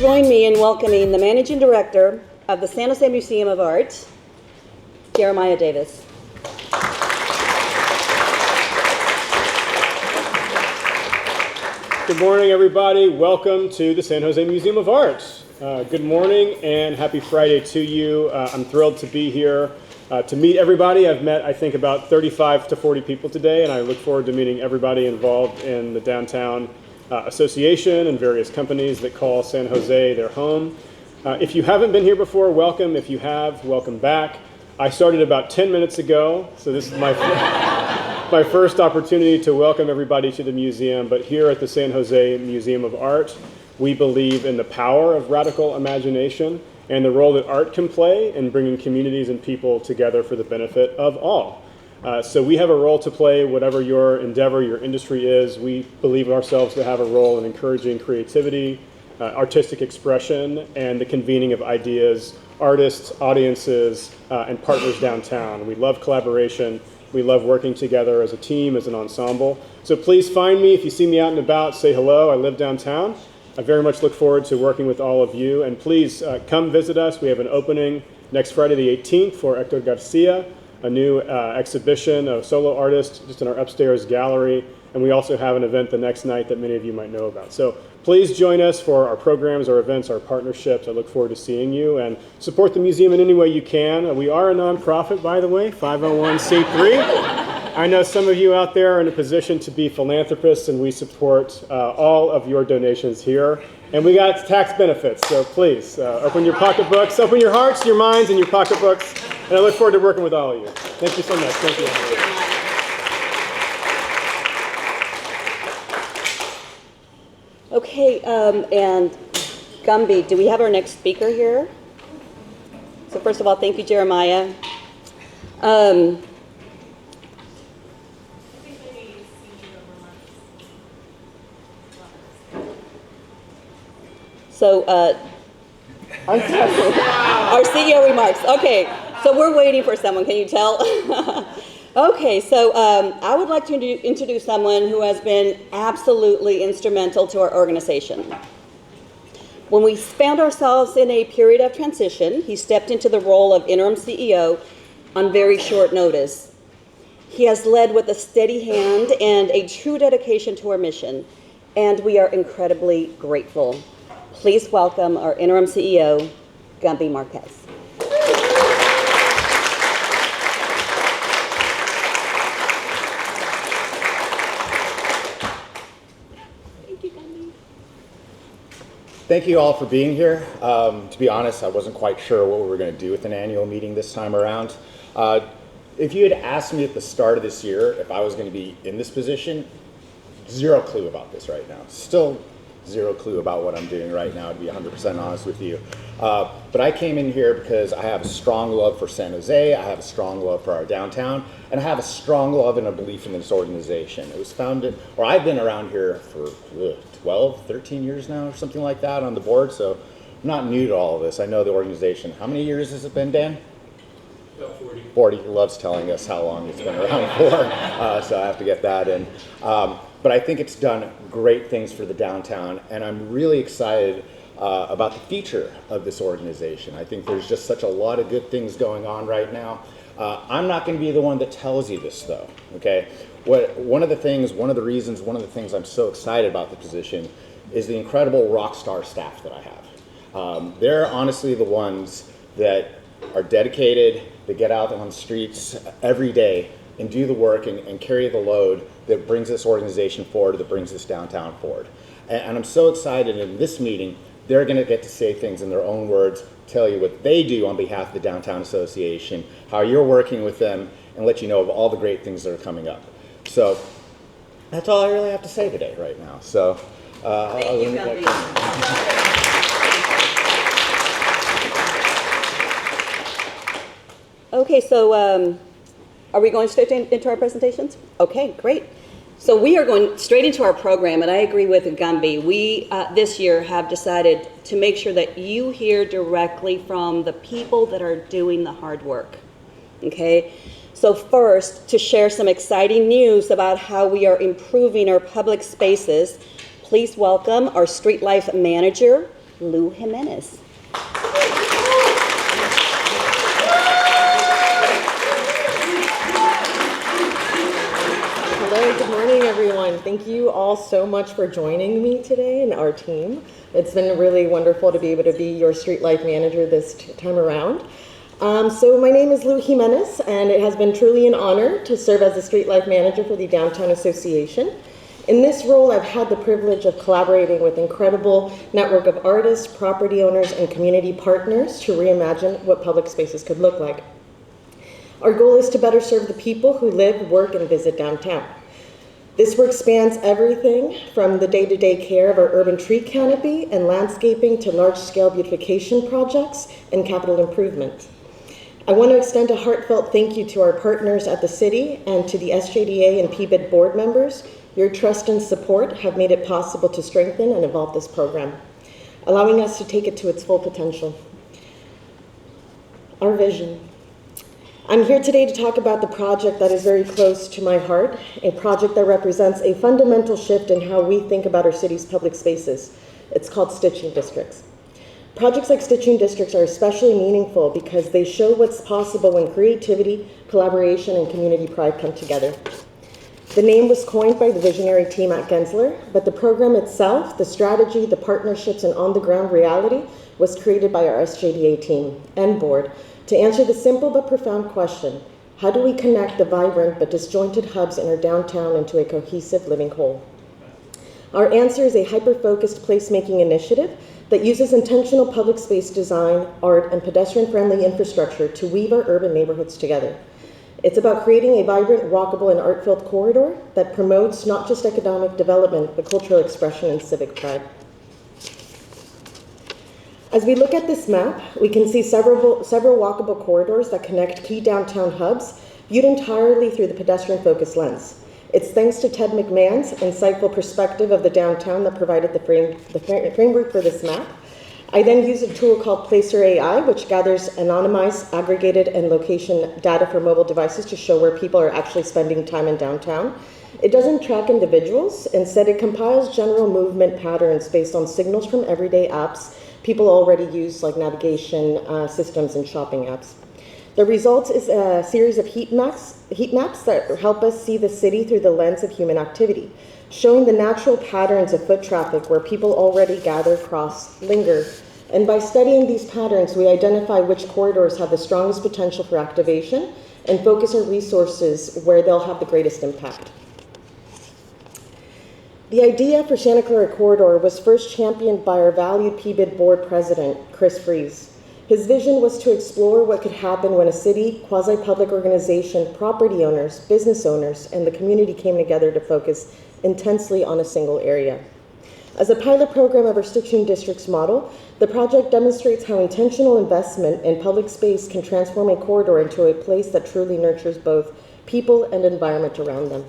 join me in welcoming the Managing Director of the San Jose Museum of Art, Jeremiah Davis. Good morning, everybody. Welcome to the San Jose Museum of Art. Good morning and happy Friday to you. I'm thrilled to be here to meet everybody. I've met, I think, about 35 to 40 people today, and I look forward to meeting everybody involved in the downtown association and various companies that call San Jose their home. If you haven't been here before, welcome. If you have, welcome back. I started about 10 minutes ago, so this is my first opportunity to welcome everybody to the museum. But here at the San Jose Museum of Art, we believe in the power of radical imagination and the role that art can play in bringing communities and people together for the benefit of all. So we have a role to play, whatever your endeavor, your industry is. We believe ourselves to have a role in encouraging creativity, artistic expression, and the convening of ideas, artists, audiences, and partners downtown. We love collaboration. We love working together as a team, as an ensemble. So please find me. If you see me out and about, say hello. I live downtown. I very much look forward to working with all of you. And please come visit us. We have an opening next Friday the 18th for Hector Garcia, a new exhibition of solo artists just in our upstairs gallery. And we also have an event the next night that many of you might know about. So please join us for our programs, our events, our partnerships. I look forward to seeing you and support the museum in any way you can. We are a nonprofit, by the way, 501c3. I know some of you out there are in a position to be philanthropists, and we support all of your donations here. And we got tax benefits, so please open your pocketbooks, open your hearts, your minds, and your pocketbooks. And I look forward to working with all of you. Thank you so much. Thank you. Okay, and Gumby, do we have our next speaker here? So first of all, thank you, Jeremiah. Our CEO remarks. Okay, so we're waiting for someone. Can you tell? Okay, so I would like to introduce someone who has been absolutely instrumental to our organization. When we found ourselves in a period of transition, he stepped into the role of interim CEO on very short notice. He has led with a steady hand and a true dedication to our mission, and we are incredibly grateful. Please welcome our interim CEO, Gumby Marquez. Thank you all for being here. To be honest, I wasn't quite sure what we were going to do with an annual meeting this time around. If you had asked me at the start of this year if I was going to be in this position, zero clue about this right now. Still zero clue about what I'm doing right now, to be 100% honest with you. But I came in here because I have a strong love for San Jose, I have a strong love for our downtown, and I have a strong love and a belief in this organization. It was founded, or I've been around here for 12, 13 years now, or something like that on the board, so I'm not new to all of this. I know the organization. How many years has it been, Dan? About 40. 40. He loves telling us how long it's been around for, so I have to get that in. But I think it's done great things for the downtown, and I'm really excited about the future of this organization. I think there's just such a lot of good things going on right now. I'm not going to be the one that tells you this, though, okay? One of the things I'm so excited about the position is the incredible rock star staff that I have. They're honestly the ones that are dedicated, that get out on the streets every day and do the work and carry the load that brings this organization forward, that brings this downtown forward. And I'm so excited in this meeting, they're going to get to say things in their own words, tell you what they do on behalf of the Downtown Association, how you're working with them, and let you know of all the great things that are coming up. So that's all I really have to say today right now. So Thank you, Gumby. Okay, so are we going straight into our presentations? Okay, great. So we are going straight into our program, and I agree with Gumby. We, this year, have decided to make sure that you hear directly from the people that are doing the hard work, okay? So first, to share some exciting news about how we are improving our public spaces, please welcome our Street Life Manager, Lou Jimenez. Hello, good morning, everyone. Thank you all so much for joining me today and our team. It's been really wonderful to be able to be your street life manager this time around. So my name is Lou Jimenez, and it has been truly an honor to serve as the street life manager for the Downtown Association. In this role, I've had the privilege of collaborating with an incredible network of artists, property owners, and community partners to reimagine what public spaces could look like. Our goal is to better serve the people who live, work, and visit downtown. This work spans everything from the day-to-day care of our urban tree canopy and landscaping to large-scale beautification projects and capital improvement. I want to extend a heartfelt thank you to our partners at the city and to the SJDA and PBID board members. Your trust and support have made it possible to strengthen and evolve this program, allowing us to take it to its full potential. Our vision. I'm here today to talk about the project that is very close to my heart, a project that represents a fundamental shift in how we think about our city's public spaces. It's called stitching districts. Projects like stitching districts are especially meaningful because they show what's possible when creativity, collaboration, and community pride come together. The name was coined by the visionary team at Gensler, but the program itself, the strategy, the partnerships, and on-the-ground reality was created by our SJDA team and board to answer the simple but profound question, how do we connect the vibrant but disjointed hubs in our downtown into a cohesive living whole? Our answer is a hyper-focused placemaking initiative that uses intentional public space design, art, and pedestrian-friendly infrastructure to weave our urban neighborhoods together. It's about creating a vibrant, walkable, and art-filled corridor that promotes not just economic development, but cultural expression and civic pride. As we look at this map, we can see several walkable corridors that connect key downtown hubs, viewed entirely through the pedestrian-focused lens. It's thanks to Ted McMahon's insightful perspective of the downtown that provided the framework for this map. I then used a tool called Placer AI, which gathers anonymized, aggregated, and location data for mobile devices to show where people are actually spending time in downtown. It doesn't track individuals. Instead, it compiles general movement patterns based on signals from everyday apps people already use, like navigation systems and shopping apps. The result is a series of heat maps that help us see the city through the lens of human activity, showing the natural patterns of foot traffic where people already gather, cross, linger. And by studying these patterns, we identify which corridors have the strongest potential for activation and focus our resources where they'll have the greatest impact. The idea for Santa Clara Corridor was first championed by our valued PBID board president, Chris Fries. His vision was to explore what could happen when a city, quasi-public organization, property owners, business owners, and the community came together to focus intensely on a single area. As a pilot program of our Stitching Districts model, the project demonstrates how intentional investment in public space can transform a corridor into a place that truly nurtures both people and environment around them.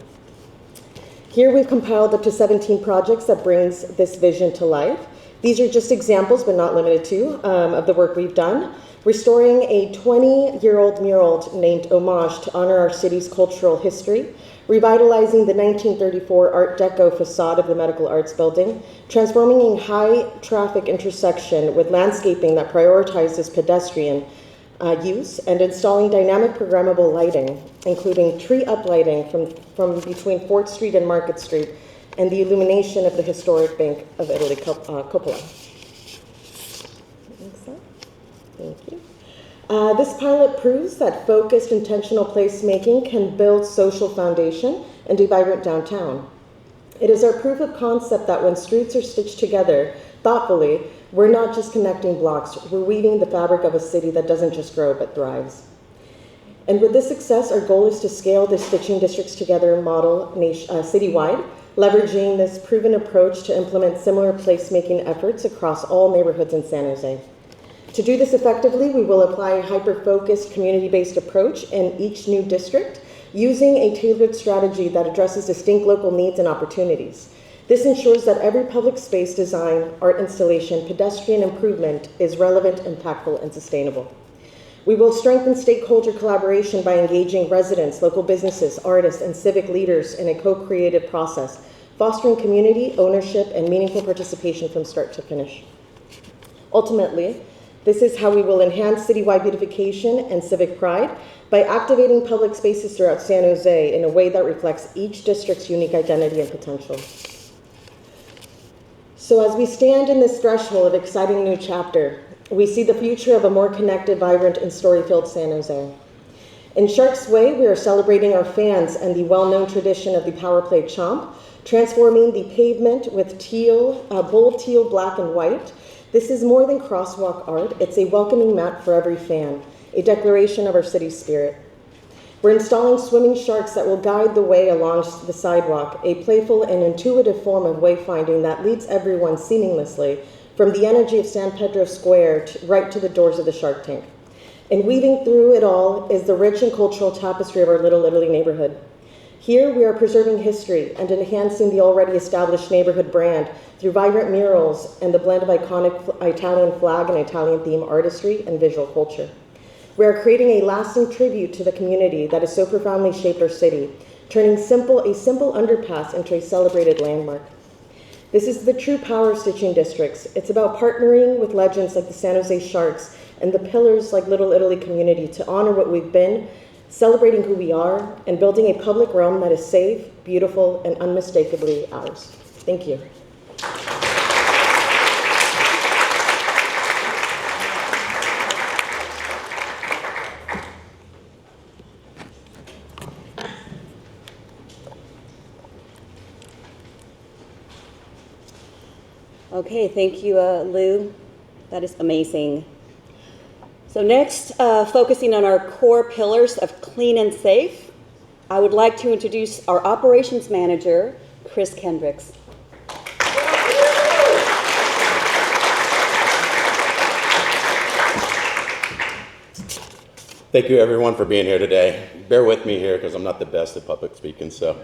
Here we've compiled up to 17 projects that brings this vision to life. These are just examples, but not limited to, of the work we've done. Restoring a 20-year-old mural named Homage to honor our city's cultural history, revitalizing the 1934 Art Deco facade of the Medical Arts Building, transforming a high-traffic intersection with landscaping that prioritizes pedestrian use, and installing dynamic programmable lighting, including tree uplighting from between 4th Street and Market Street, and the illumination of the historic Bank of Italy cupola. Thank you. This pilot proves that focused, intentional placemaking can build social foundation and a vibrant downtown. It is our proof of concept that when streets are stitched together thoughtfully, we're not just connecting blocks, we're weaving the fabric of a city that doesn't just grow but thrives. And with this success, our goal is to scale the Stitching Districts Together model citywide, leveraging this proven approach to implement similar placemaking efforts across all neighborhoods in San Jose. To do this effectively, we will apply a hyper-focused, community-based approach in each new district, using a tailored strategy that addresses distinct local needs and opportunities. This ensures that every public space design, art installation, pedestrian improvement is relevant, impactful, and sustainable. We will strengthen stakeholder collaboration by engaging residents, local businesses, artists, and civic leaders in a co-creative process, fostering community, ownership, and meaningful participation from start to finish. Ultimately, this is how we will enhance citywide beautification and civic pride by activating public spaces throughout San Jose in a way that reflects each district's unique identity and potential. So as we stand in this threshold of exciting new chapter, we see the future of a more connected, vibrant, and story-filled San Jose. In Shark's Way, we are celebrating our fans and the well-known tradition of the power play chomp, transforming the pavement with bold teal, black, and white. This is more than crosswalk art. It's a welcoming mat for every fan, a declaration of our city's spirit. We're installing swimming sharks that will guide the way along the sidewalk, a playful and intuitive form of wayfinding that leads everyone seamlessly from the energy of San Pedro Square right to the doors of the Shark Tank. And weaving through it all is the rich and cultural tapestry of our Little Italy neighborhood. Here we are preserving history and enhancing the already established neighborhood brand through vibrant murals and the blend of iconic Italian flag and Italian theme artistry and visual culture. We are creating a lasting tribute to the community that has so profoundly shaped our city, turning a simple underpass into a celebrated landmark. This is the true power of stitching districts. It's about partnering with legends like the San Jose Sharks and the pillars like Little Italy community to honor what we've been, celebrating who we are, and building a public realm that is safe, beautiful, and unmistakably ours. Thank you. Okay, thank you, Lou. That is amazing. So next, focusing on our core pillars of clean and safe, I would like to introduce our operations manager, Chris Kendricks. Thank you, everyone, for being here today. Bear with me here because I'm not the best at public speaking. So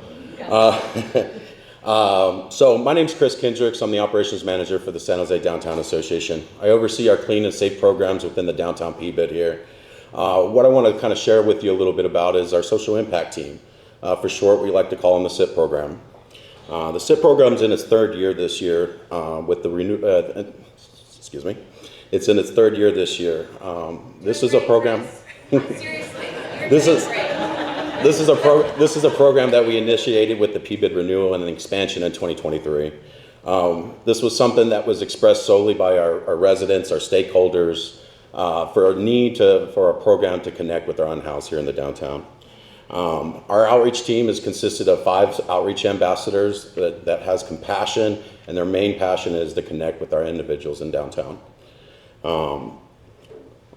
my name's Chris Kendricks. I'm the operations manager for the San Jose Downtown Association. I oversee our clean and safe programs within the downtown PBID here. What I want to kind of share with you a little bit about is our social impact team. For short, we like to call them the SIP program. The SIP program's in its third year this year with the It's in its third year this year. This is a program. Seriously, This is a program that we initiated with the PBID renewal and an expansion in 2023. This was something that was expressed solely by our residents, our stakeholders, for a need for a program to connect with our unhoused here in the downtown. Our outreach team is consisted of 5 outreach ambassadors that has compassion, and their main passion is to connect with our individuals in downtown.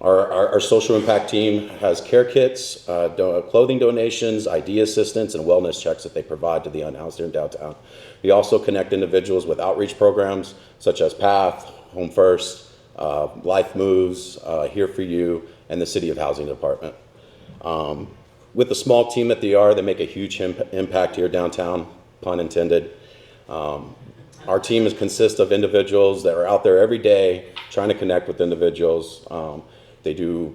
Our social impact team has care kits, clothing donations, ID assistance, and wellness checks that they provide to the unhoused here in downtown. We also connect individuals with outreach programs such as PATH, Home First, Life Moves, Here For You, and the City of Housing Department. With the small team that they are, they make a huge impact here downtown, pun intended. Our team consists of individuals that are out there every day trying to connect with individuals. They do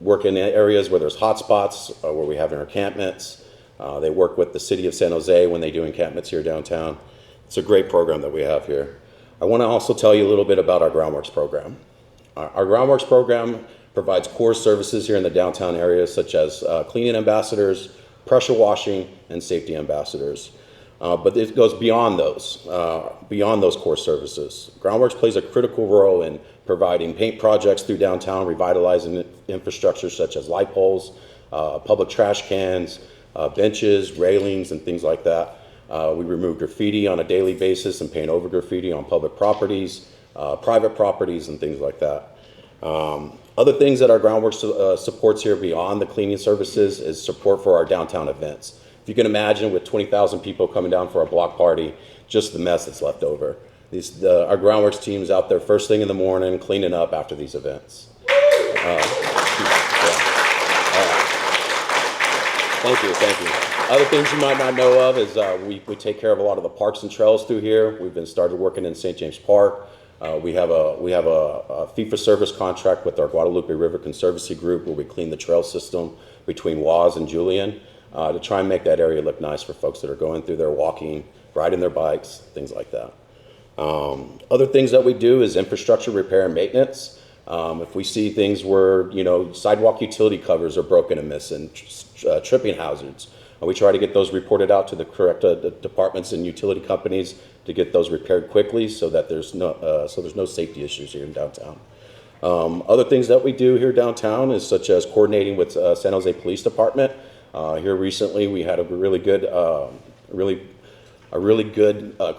work in areas where there's hotspots, where we have our encampments. They work with the City of San Jose when they do encampments here downtown. It's a great program that we have here. I want to also tell you a little bit about our Groundworks program. Our Groundworks program provides core services here in the downtown area, such as cleaning ambassadors, pressure washing, and safety ambassadors. But it goes beyond those core services. Groundworks plays a critical role in providing paint projects through downtown, revitalizing infrastructure such as light poles, public trash cans, benches, railings, and things like that. We remove graffiti on a daily basis and paint over graffiti on public properties, private properties, and things like that. Other things that our Groundworks supports here beyond the cleaning services is support for our downtown events. If you can imagine, with 20,000 people coming down for a block party, just the mess that's left over. Our Groundworks team's out there first thing in the morning cleaning up after these events. Thank you. Other things you might not know of is we take care of a lot of the parks and trails through here. We've been started working in St. James Park. We have a fee-for-service contract with our Guadalupe River Conservancy Group where we clean the trail system between Waz and Julian to try and make that area look nice for folks that are going through there, walking, riding their bikes, things like that. Other things that we do is infrastructure repair and maintenance. If we see things where, sidewalk utility covers are broken and missing, tripping hazards, we try to get those reported out to the correct departments and utility companies to get those repaired quickly so that there's no safety issues here in downtown. Other things that we do here downtown is such as coordinating with San Jose Police Department. Here recently, we had a really good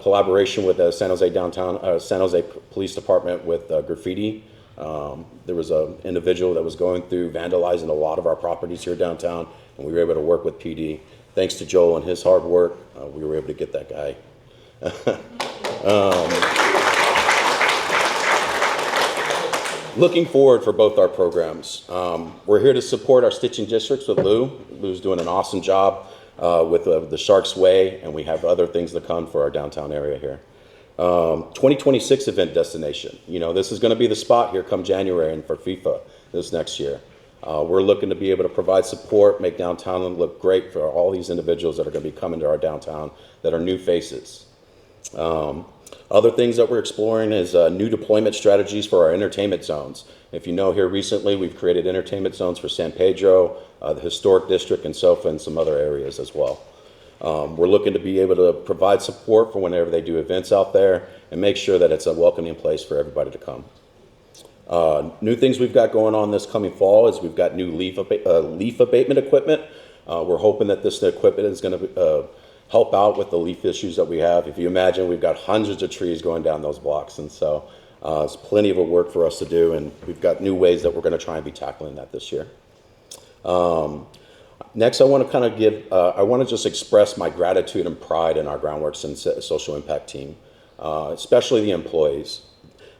collaboration with San Jose Police Department with graffiti. There was an individual that was going through vandalizing a lot of our properties here downtown, and we were able to work with PD. Thanks to Joel and his hard work, we were able to get that guy. Looking forward for both our programs. We're here to support our stitching districts with Lou. Lou's doing an awesome job with the Sharks Way, and we have other things to come for our downtown area here. 2026 event destination. This is going to be the spot here come January and for FIFA this next year. We're looking to be able to provide support, make downtown look great for all these individuals that are going to be coming to our downtown that are new faces. Other things that we're exploring is new deployment strategies for our entertainment zones. If you know, here recently we've created entertainment zones for San Pedro, the Historic District, and SoFa, and some other areas as well. We're looking to be able to provide support for whenever they do events out there and make sure that it's a welcoming place for everybody to come. New things we've got going on this coming fall is we've got new leaf abatement equipment. We're hoping that this equipment is going to help out with the leaf issues that we have. If you imagine, we've got hundreds of trees going down those blocks, and so it's plenty of work for us to do, and we've got new ways that we're going to try and be tackling that this year. Next, I want to just express my gratitude and pride in our Groundworks and Social Impact team, especially the employees.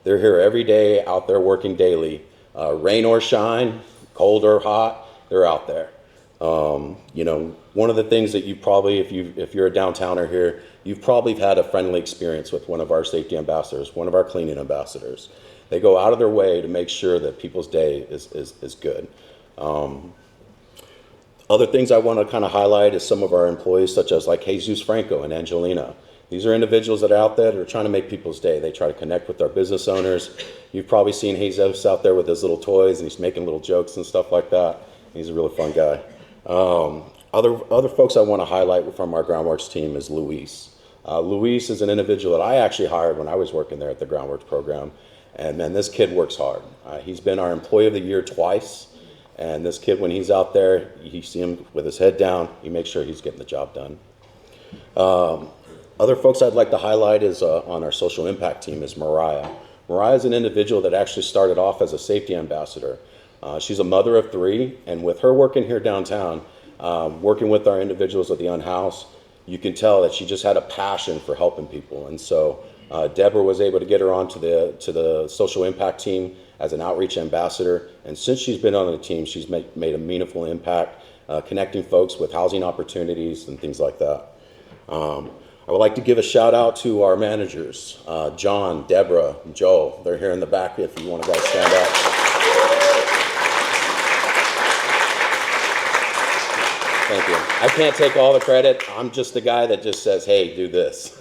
They're here every day, out there working daily, rain or shine, cold or hot, they're out there. One of the things that you probably, if you're a downtowner here, you've probably had a friendly experience with one of our safety ambassadors, one of our cleaning ambassadors. They go out of their way to make sure that people's day is good. Other things I want to kind of highlight is some of our employees, such as like Jesus Franco and Angelina. These are individuals that are out there that are trying to make people's day. They try to connect with our business owners. You've probably seen Jesus out there with his little toys, and he's making little jokes and stuff like that. He's a really fun guy. Other folks I want to highlight from our Groundworks team is Luis. Luis is an individual that I actually hired when I was working there at the Groundworks program. And man, this kid works hard. He's been our Employee of the Year twice. And this kid, when he's out there, you see him with his head down. He makes sure he's getting the job done. Other folks I'd like to highlight is on our social impact team is Mariah. Mariah is an individual that actually started off as a safety ambassador. She's a mother of 3, and with her working here downtown, working with our individuals at the Unhoused, you can tell that she just had a passion for helping people. And so Deborah was able to get her onto the social impact team as an outreach ambassador. And since she's been on the team, she's made a meaningful impact, connecting folks with housing opportunities and things like that. I would like to give a shout out to our managers, John, Deborah, and Joel. They're here in the back if you want to guys stand up. Thank you. I can't take all the credit. I'm just the guy that just says, hey, do this.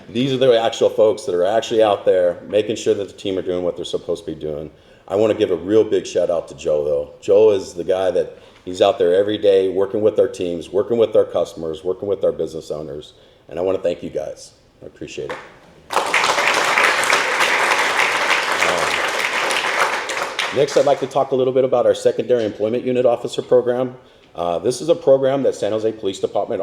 These are the actual folks that are actually out there making sure that the team are doing what they're supposed to be doing. I want to give a real big shout out to Joe, though. Joe is the guy that he's out there every day working with our teams, working with our customers, working with our business owners. And I want to thank you guys. I appreciate it. Next, I'd like to talk a little bit about our Secondary Employment Unit Officer program. This is a program that the San Jose Police Department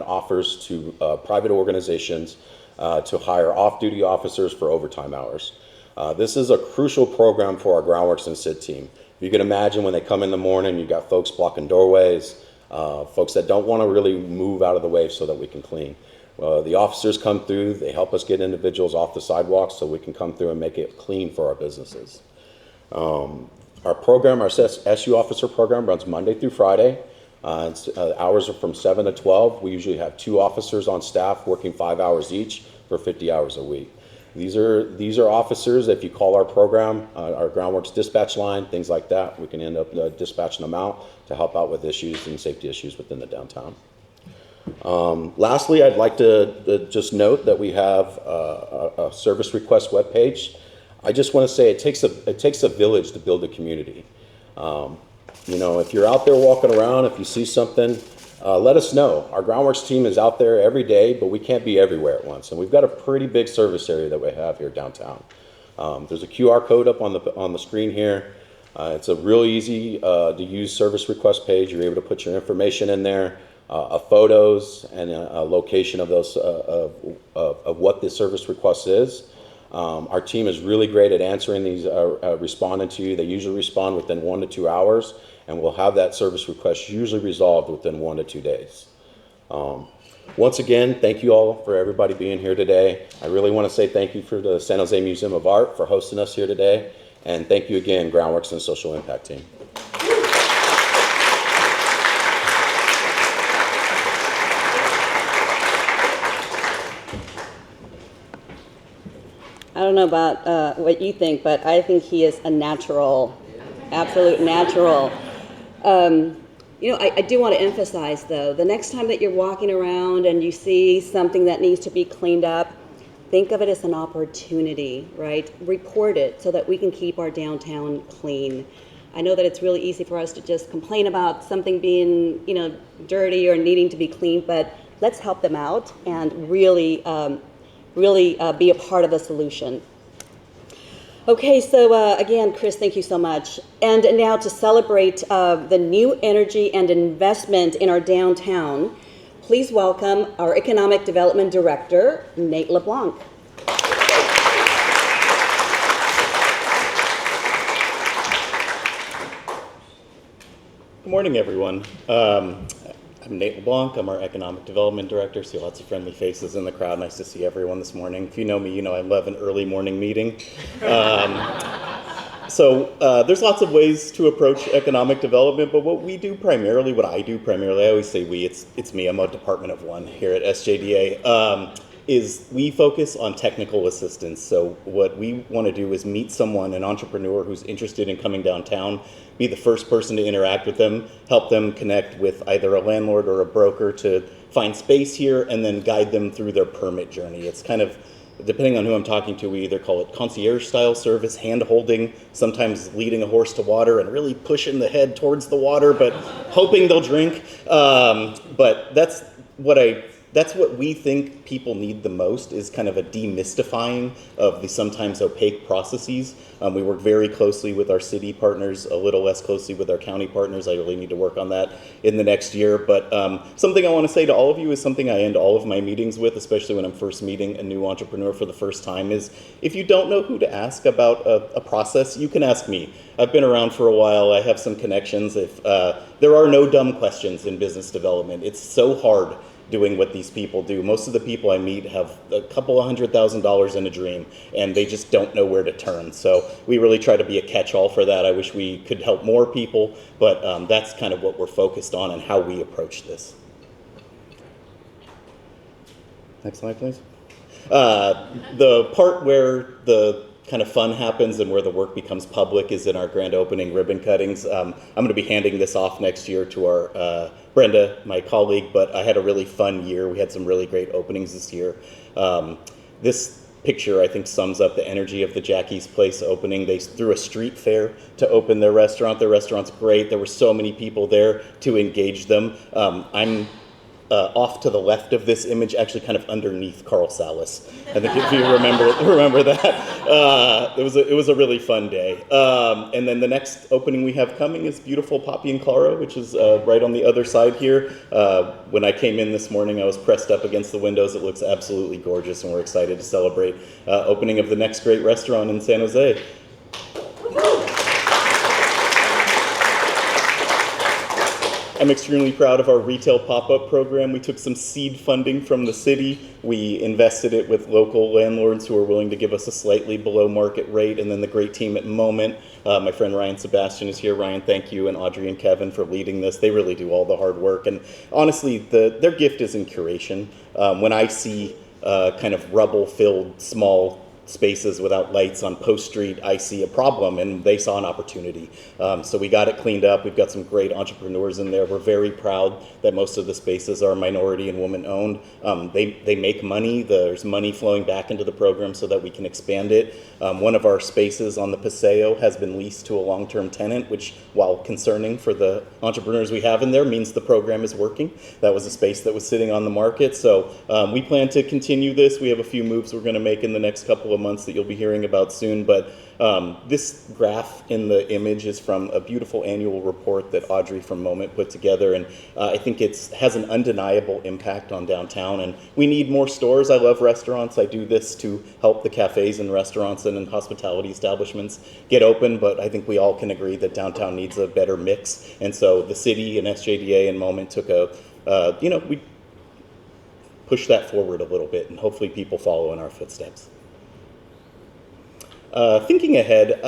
offers to private organizations to hire off-duty officers for overtime hours. This is a crucial program for our Groundworks and SID team. You can imagine when they come in the morning, you've got folks blocking doorways, folks that don't want to really move out of the way so that we can clean. The officers come through, they help us get individuals off the sidewalks so we can come through and make it clean for our businesses. Our program, our SU officer program, runs Monday through Friday. Hours are from 7 to 12. We usually have 2 officers on staff working 5 hours each for 50 hours a week. These are officers, if you call our program, our Groundworks dispatch line, things like that, we can end up dispatching them out to help out with issues and safety issues within the downtown. Lastly, I'd like to just note that we have a service request webpage. I just want to say it takes a village to build a community. If you're out there walking around, if you see something, let us know. Our groundworks team is out there every day, but we can't be everywhere at once. And we've got a pretty big service area that we have here downtown. There's a QR code up on the screen here. It's a real easy to use service request page. You're able to put your information in there, photos, and a location of those of what the service request is. Our team is really great at answering these, responding to you. They usually respond within 1 to 2 hours, and we'll have that service request usually resolved within 1 to 2 days. Once again, thank you all for everybody being here today. I really want to say thank you for the San Jose Museum of Art for hosting us here today, and thank you again, Groundworks and Social Impact Team. I don't know about what you think, but I think he is a natural, absolute natural. I do want to emphasize, though, the next time that you're walking around and you see something that needs to be cleaned up, think of it as an opportunity, right? Report it so that we can keep our downtown clean. I know that it's really easy for us to just complain about something being, dirty or needing to be cleaned, but let's help them out and really be a part of the solution. Okay, so again, Chris, thank you so much. And now to celebrate the new energy and investment in our downtown, please welcome our Economic Development Director, Nate LeBlanc. Good morning, everyone. I'm Nate LeBlanc. I'm our Economic Development Director. See lots of friendly faces in the crowd. Nice to see everyone this morning. If you know me, you know I love an early morning meeting. So there's lots of ways to approach economic development, but what I do primarily, I always say we, it's me, I'm a department of one here at SJDA, is we focus on technical assistance. So what we want to do is meet someone, an entrepreneur who's interested in coming downtown, be the first person to interact with them, help them connect with either a landlord or a broker to find space here, and then guide them through their permit journey. It's kind of, depending on who I'm talking to, we either call it concierge style service, hand holding, sometimes leading a horse to water and really pushing the head towards the water, but hoping they'll drink. But that's what we think people need the most, is kind of a demystifying of the sometimes opaque processes. We work very closely with our city partners, a little less closely with our county partners. I really need to work on that in the next year. But something I want to say to all of you is something I end all of my meetings with, especially when I'm first meeting a new entrepreneur for the first time, is if you don't know who to ask about a process, you can ask me. I've been around for a while. I have some connections. There are no dumb questions in business development. It's so hard doing what these people do. Most of the people I meet have a couple of $100,000 in a dream, and they just don't know where to turn. So we really try to be a catch-all for that. I wish we could help more people, but that's kind of what we're focused on and how we approach this. Next slide, please. The part where the kind of fun happens and where the work becomes public is in our grand opening ribbon cuttings. I'm going to be handing this off next year to our Brenda, my colleague, but I had a really fun year. We had some really great openings this year. This picture, I think, sums up the energy of the Jackie's Place opening. They threw a street fair to open their restaurant. Their restaurant's great. There were so many people there to engage them. I'm off to the left of this image, actually kind of underneath Carl Salas. I think if you remember that. It was a really fun day. And then the next opening we have coming is beautiful Papi and Clara, which is right on the other side here. When I came in this morning, I was pressed up against the windows. It looks absolutely gorgeous, and we're excited to celebrate opening of the next great restaurant in San Jose. I'm extremely proud of our retail pop-up program. We took some seed funding from the city. We invested it with local landlords who are willing to give us a slightly below market rate, and then the great team at Moment. My friend Ryan Sebastian is here. Ryan, thank you, and Audrey and Kevin for leading this. They really do all the hard work, and honestly, their gift is in curation. When I see kind of rubble-filled small spaces without lights on Post Street, I see a problem, and they saw an opportunity. So we got it cleaned up. We've got some great entrepreneurs in there. We're very proud that most of the spaces are minority and woman owned. They make money. There's money flowing back into the program so that we can expand it. One of our spaces on the Paseo has been leased to a long-term tenant, which, while concerning for the entrepreneurs we have in there, means the program is working. That was a space that was sitting on the market. So we plan to continue this. We have a few moves we're going to make in the next couple of months that you'll be hearing about soon. But this graph in the image is from a beautiful annual report that Audrey from Moment put together. And I think it has an undeniable impact on downtown. And we need more stores. I love restaurants. I do this to help the cafes and restaurants and hospitality establishments get open. But I think we all can agree that downtown needs a better mix. And so the city and SJDA and Moment took we push that forward a little bit, and hopefully people follow in our footsteps. Thinking ahead,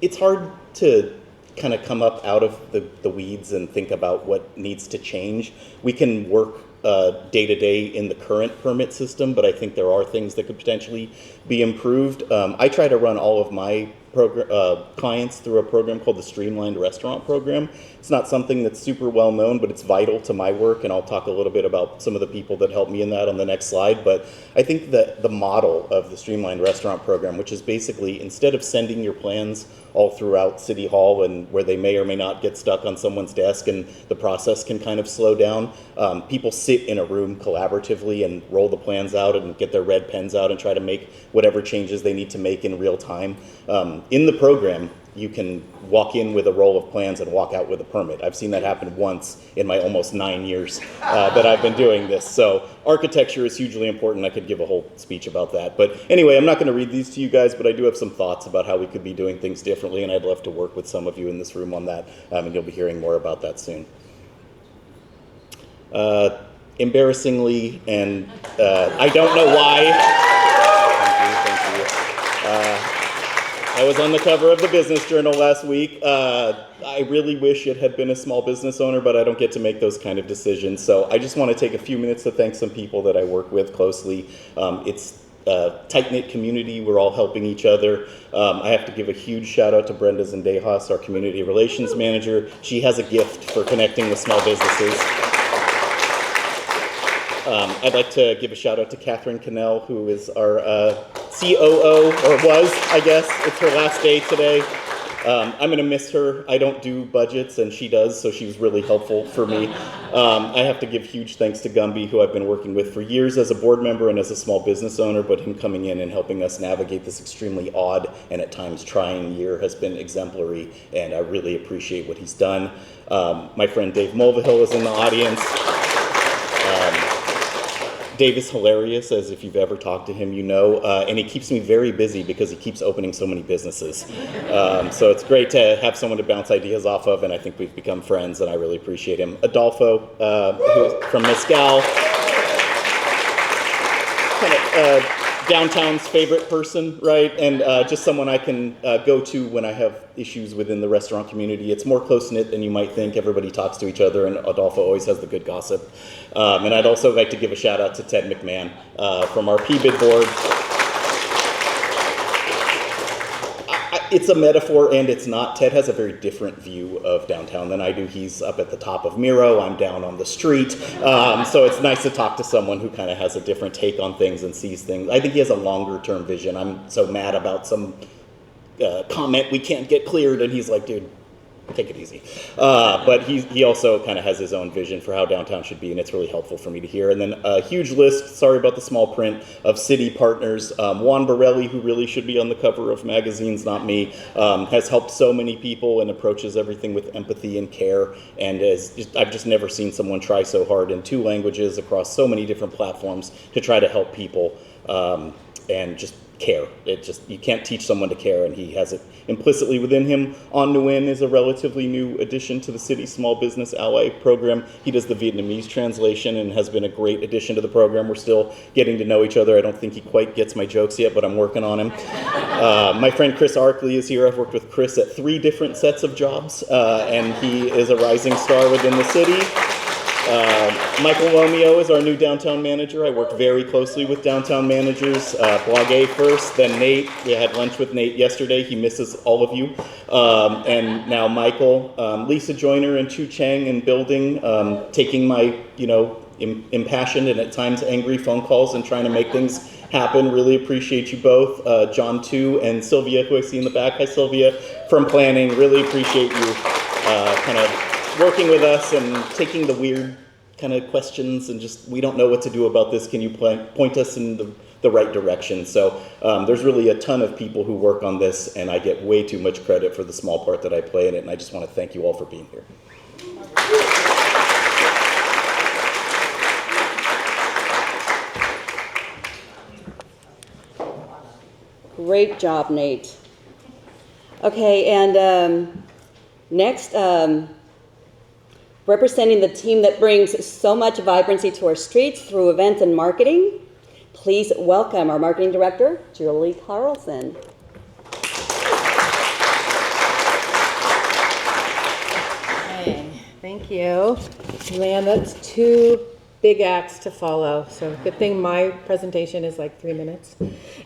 it's hard to kind of come up out of the weeds and think about what needs to change. We can work day to day in the current permit system, but I think there are things that could potentially be improved. I try to run all of my clients through a program called the Streamlined Restaurant Program. It's not something that's super well known, but it's vital to my work, and I'll talk a little bit about some of the people that helped me in that on the next slide. But I think that the model of the Streamlined Restaurant Program, which is basically instead of sending your plans all throughout City Hall and where they may or may not get stuck on someone's desk and the process can kind of slow down, people sit in a room collaboratively and roll the plans out and get their red pens out and try to make whatever changes they need to make in real time. In the program, you can walk in with a roll of plans and walk out with a permit. I've seen that happen once in my almost 9 years that I've been doing this. So architecture is hugely important. I could give a whole speech about that. But anyway, I'm not going to read these to you guys, but I do have some thoughts about how we could be doing things differently, and I'd love to work with some of you in this room on that, and you'll be hearing more about that soon. Embarrassingly, and I don't know why. Thank you. I was on the cover of the Business Journal last week. I really wish it had been a small business owner, but I don't get to make those kind of decisions. So I just want to take a few minutes to thank some people that I work with closely. It's a tight-knit community. We're all helping each other. I have to give a huge shout out to Brenda Zendejas, our community relations manager. She has a gift for connecting with small businesses. I'd like to give a shout out to Catherine Cannell, who is our COO, or was, I guess. It's her last day today. I'm going to miss her. I don't do budgets, and she does, so she was really helpful for me. I have to give huge thanks to Gumby, who I've been working with for years as a board member and as a small business owner, but him coming in and helping us navigate this extremely odd and at times trying year has been exemplary, and I really appreciate what he's done. My friend Dave Mulvihill is in the audience. Dave is hilarious, as if you've ever talked to him, you know, and he keeps me very busy because he keeps opening so many businesses. So it's great to have someone to bounce ideas off of, and I think we've become friends, and I really appreciate him. Adolfo, who's from Mescal, kind of downtown's favorite person, right? And just someone I can go to when I have issues within the restaurant community. It's more close-knit than you might think. Everybody talks to each other, and Adolfo always has the good gossip. And I'd also like to give a shout out to Ted McMahon from our PBID board. It's a metaphor and it's not. Ted has a very different view of downtown than I do. He's up at the top of Miro, I'm down on the street. So it's nice to talk to someone who kind of has a different take on things and sees things. I think he has a longer term vision. I'm so mad about some comment we can't get cleared, and he's like, dude, take it easy. But he also kind of has his own vision for how downtown should be, and it's really helpful for me to hear. And then a huge list, sorry about the small print, of city partners. Juan Borelli, who really should be on the cover of magazines, not me, has helped so many people and approaches everything with empathy and care. And I've just never seen someone try so hard in 2 languages across so many different platforms to try to help people and just care. You can't teach someone to care, and he has it implicitly within him. On Nguyen is a relatively new addition to the city's small business ally program. He does the Vietnamese translation and has been a great addition to the program. We're still getting to know each other. I don't think he quite gets my jokes yet, but I'm working on him. My friend Chris Arkley is here. I've worked with Chris at 3 different sets of jobs, and he is a rising star within the city. Michael Romeo is our new downtown manager. I work very closely with downtown managers. Blog A first, then Nate. We had lunch with Nate yesterday. He misses all of you. And now Michael. Lisa Joyner and Chu Chang in building, taking my, impassioned and at times angry phone calls and trying to make things happen. Really appreciate you both. John too, and Sylvia, who I see in the back. Hi, Sylvia, from planning. Really appreciate you kind of working with us and taking the weird kind of questions and just, we don't know what to do about this. Can you point us in the right direction? So there's really a ton of people who work on this, and I get way too much credit for the small part that I play in it, and I just want to thank you all for being here. Great job, Nate. Okay, and next, representing the team that brings so much vibrancy to our streets through events and marketing, please welcome our marketing director, Julie Carlson. Hey, thank you. Man, that's 2 big acts to follow, so good thing my presentation is like 3 minutes.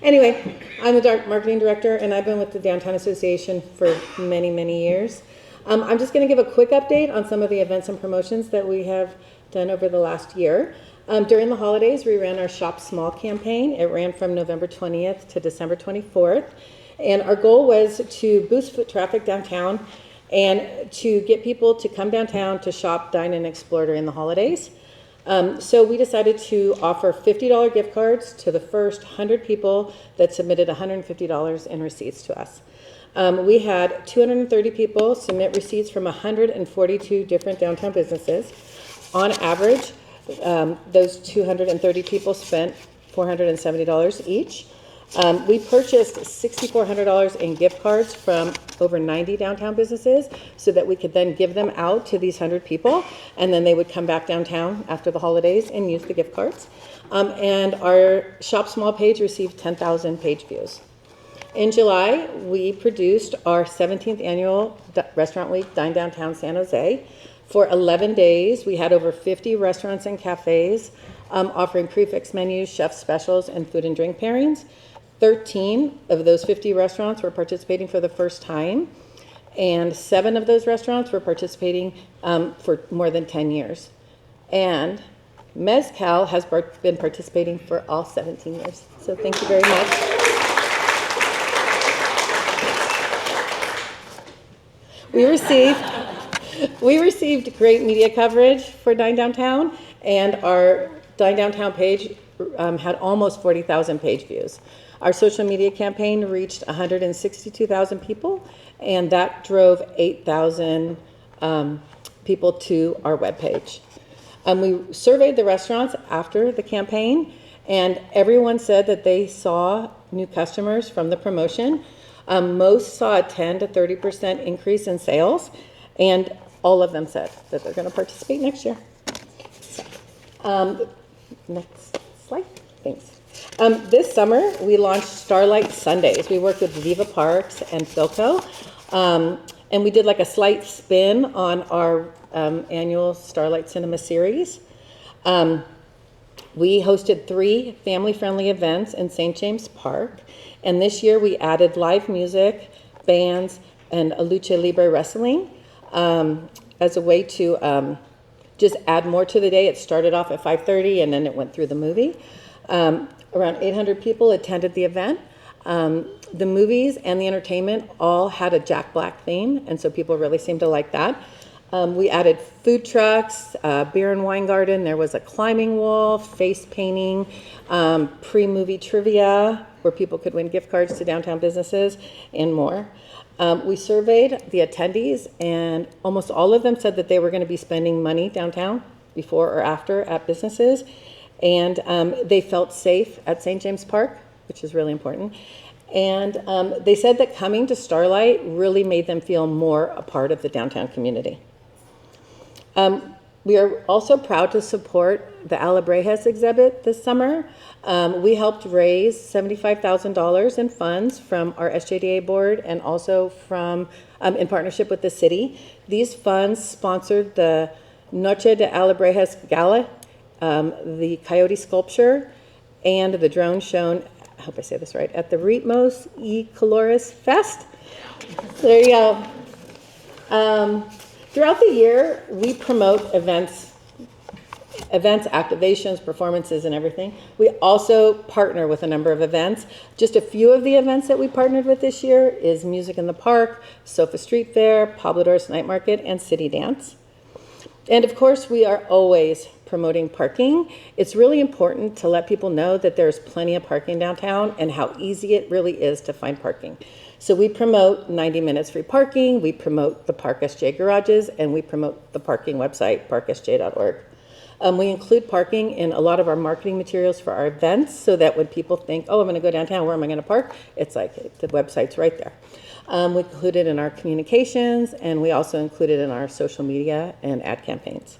Anyway, I'm the marketing director, and I've been with the Downtown Association for many, many years. I'm just going to give a quick update on some of the events and promotions that we have done over the last year. During the holidays, we ran our Shop Small campaign. It ran from November 20th to December 24th. And our goal was to boost foot traffic downtown and to get people to come downtown to shop, dine, and explore during the holidays. So we decided to offer $50 gift cards to the first 100 people that submitted $150 in receipts to us. We had 230 people submit receipts from 142 different downtown businesses. On average, those 230 people spent $470 each. We purchased $6,400 in gift cards from over 90 downtown businesses so that we could then give them out to these 100 people, and then they would come back downtown after the holidays and use the gift cards. And our Shop Small page received 10,000 page views. In July, we produced our 17th annual Restaurant Week Dine Downtown San Jose. For 11 days, we had over 50 restaurants and cafes offering prefix menus, chef specials, and food and drink pairings. 13 of those 50 restaurants were participating for the first time, and 7 of those restaurants were participating for more than 10 years. And Mezcal has been participating for all 17 years. So thank you very much. We received great media coverage for Dine Downtown, and our Dine Downtown page had almost 40,000 page views. Our social media campaign reached 162,000 people, and that drove 8,000 people to our webpage. We surveyed the restaurants after the campaign, and everyone said that they saw new customers from the promotion. Most saw a 10 to 30% increase in sales, and all of them said that they're going to participate next year. Next slide. Thanks. This summer, we launched Starlight Sundays. We worked with Viva Parks and Philco, and we did like a slight spin on our annual Starlight Cinema series. We hosted 3 family-friendly events in St. James Park, and this year we added live music, bands, and a lucha libre wrestling as a way to just add more to the day. It started off at 5:30, and then it went through the movie. Around 800 people attended the event. The movies and the entertainment all had a Jack Black theme, and so people really seemed to like that. We added food trucks, beer and wine garden. There was a climbing wall, face painting, pre-movie trivia where people could win gift cards to downtown businesses, and more. We surveyed the attendees, and almost all of them said that they were going to be spending money downtown before or after at businesses, and they felt safe at St. James Park, which is really important. And they said that coming to Starlight really made them feel more a part of the downtown community. We are also proud to support the Alabrejas exhibit this summer. We helped raise $75,000 in funds from our SJDA board and also from in partnership with the city. These funds sponsored the Noche de Alabrejas Gala, the Coyote Sculpture, and the drone shown, I hope I say this right, at the Ritmos y Colores Fest. There you go. Throughout the year, we promote events, activations, performances, and everything. We also partner with a number of events. Just a few of the events that we partnered with this year is Music in the Park, Sofa Street Fair, Pablo Doris Night Market, and City Dance. And of course, we are always promoting parking. It's really important to let people know that there's plenty of parking downtown and how easy it really is to find parking. So we promote 90 minutes free parking, we promote the Park SJ garages, and we promote the parking website, parksj.org. We include parking in a lot of our marketing materials for our events so that when people think, oh, I'm going to go downtown, where am I going to park? It's like the website's right there. We include it in our communications, and we also include it in our social media and ad campaigns.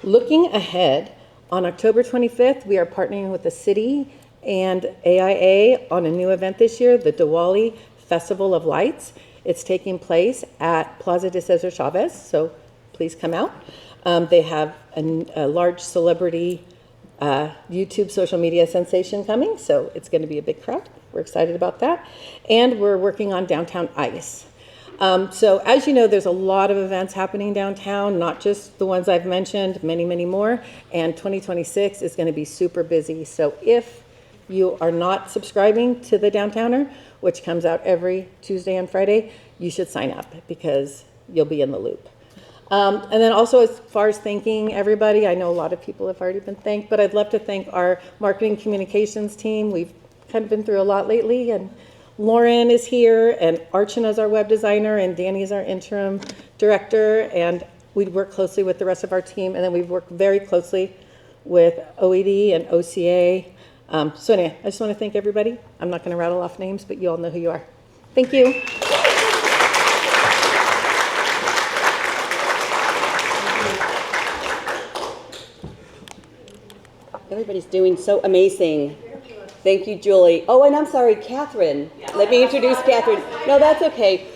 Looking ahead, on October 25th, we are partnering with the city and AIA on a new event this year, the Diwali Festival of Lights. It's taking place at Plaza de Cesar Chavez, so please come out. They have a large celebrity YouTube social media sensation coming, so it's going to be a big crowd. We're excited about that. And we're working on Downtown Ice. So as you know, there's a lot of events happening downtown, not just the ones I've mentioned, many, many more. And 2026 is going to be super busy. So if you are not subscribing to the Downtowner, which comes out every Tuesday and Friday, you should sign up because you'll be in the loop. And then also, as far as thanking everybody, I know a lot of people have already been thanked, but I'd love to thank our marketing communications team. We've kind of been through a lot lately, and Lauren is here, and Archana is our web designer, and Danny is our interim director, and we work closely with the rest of our team, and then we've worked very closely with OED and OCA. So anyway, I just want to thank everybody. I'm not going to rattle off names, but you all know who you are. Thank you. Everybody's doing so amazing. Thank you, Julie. Oh, and I'm sorry, Catherine. Let me introduce Catherine. No, that's okay.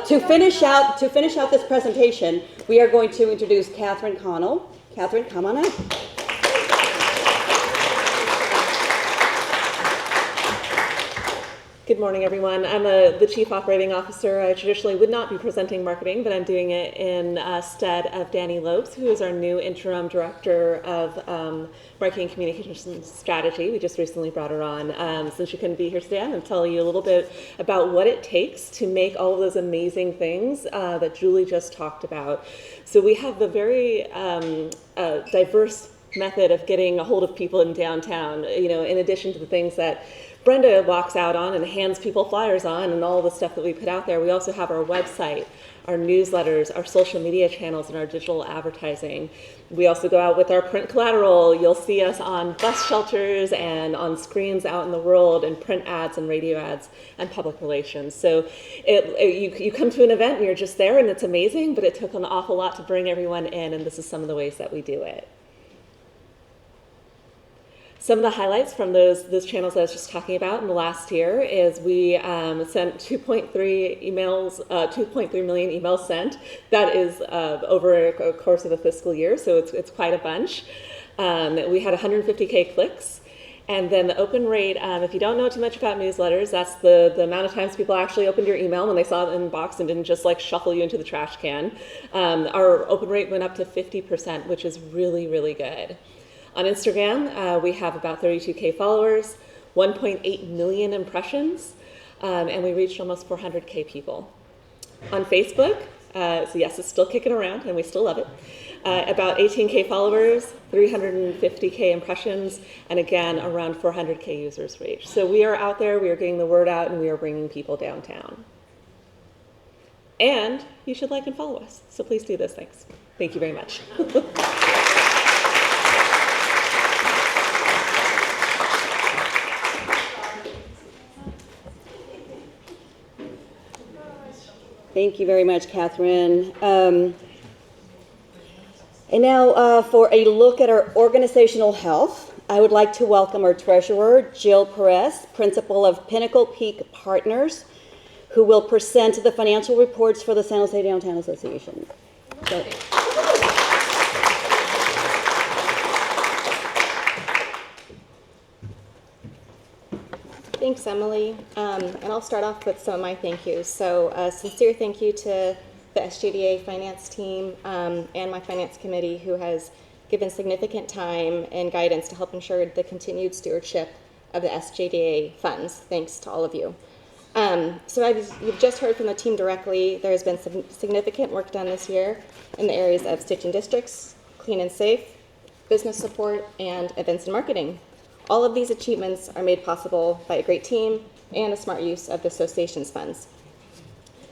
To finish out this presentation, we are going to introduce Catherine Connell. Catherine, come on up. Good morning, everyone. I'm the Chief Operating Officer. I traditionally would not be presenting marketing, but I'm doing it in stead of Danny Lopes, who is our new Interim Director of Marketing Communications Strategy. We just recently brought her on. Since she couldn't be here today, I'm going to tell you a little bit about what it takes to make all of those amazing things that Julie just talked about. So we have the very diverse method of getting a hold of people in downtown, you know, in addition to the things that Brenda walks out on and hands people flyers on and all the stuff that we put out there. We also have our website, our newsletters, our social media channels, and our digital advertising. We also go out with our print collateral. You'll see us on bus shelters and on screens out in the world, and print ads and radio ads and public relations. So you come to an event and you're just there and it's amazing, but it took an awful lot to bring everyone in, and this is some of the ways that we do it. Some of the highlights from those channels that I was just talking about in the last year is we sent 2.3 million emails sent. That is over a course of a fiscal year, so it's quite a bunch. We had 150K clicks. And then the open rate, if you don't know too much about newsletters, that's the amount of times people actually opened your email when they saw it in the box and didn't just like shuffle you into the trash can. Our open rate went up to 50%, which is really, really good. On Instagram, we have about 32K followers, 1.8 million impressions, and we reached almost 400K people. On Facebook, so yes, it's still kicking around, and we still love it. About 18K followers, 350K impressions, and again, around 400K users reached. So we are out there, we are getting the word out, and we are bringing people downtown. And you should like and follow us, so please do those things. Thank you very much. Thank you very much, Catherine. And now for a look at our organizational health, I would like to welcome our treasurer, Jill Perez, principal of Pinnacle Peak Partners, who will present the financial reports for the San Jose Downtown Association. So. Thanks, Emily. And I'll start off with some of my thank yous. So a sincere thank you to the SJDA finance team and my finance committee, who has given significant time and guidance to help ensure the continued stewardship of the SJDA funds. Thanks to all of you. So you've just heard from the team directly. There has been some significant work done this year in the areas of stitching districts, clean and safe, business support, and events and marketing. All of these achievements are made possible by a great team and a smart use of the association's funds.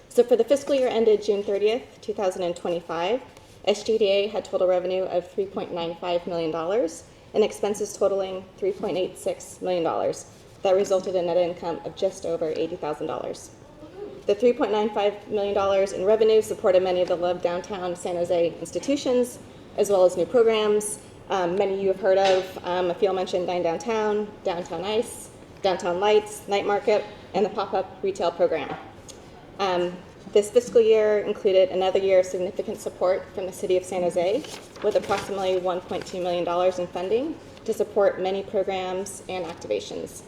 So for the fiscal year ended June 30th, 2025, SJDA had total revenue of $3.95 million and expenses totaling $3.86 million. That resulted in net income of just over $80,000. The $3.95 million in revenue supported many of the loved downtown San Jose institutions, as well as new programs. Many of you have heard of, a few I'll mention: Dine Downtown, Downtown Ice, Downtown Lights, Night Market, and the pop-up retail program. This fiscal year included another year of significant support from the City of San Jose, with approximately $1.2 million in funding to support many programs and activations.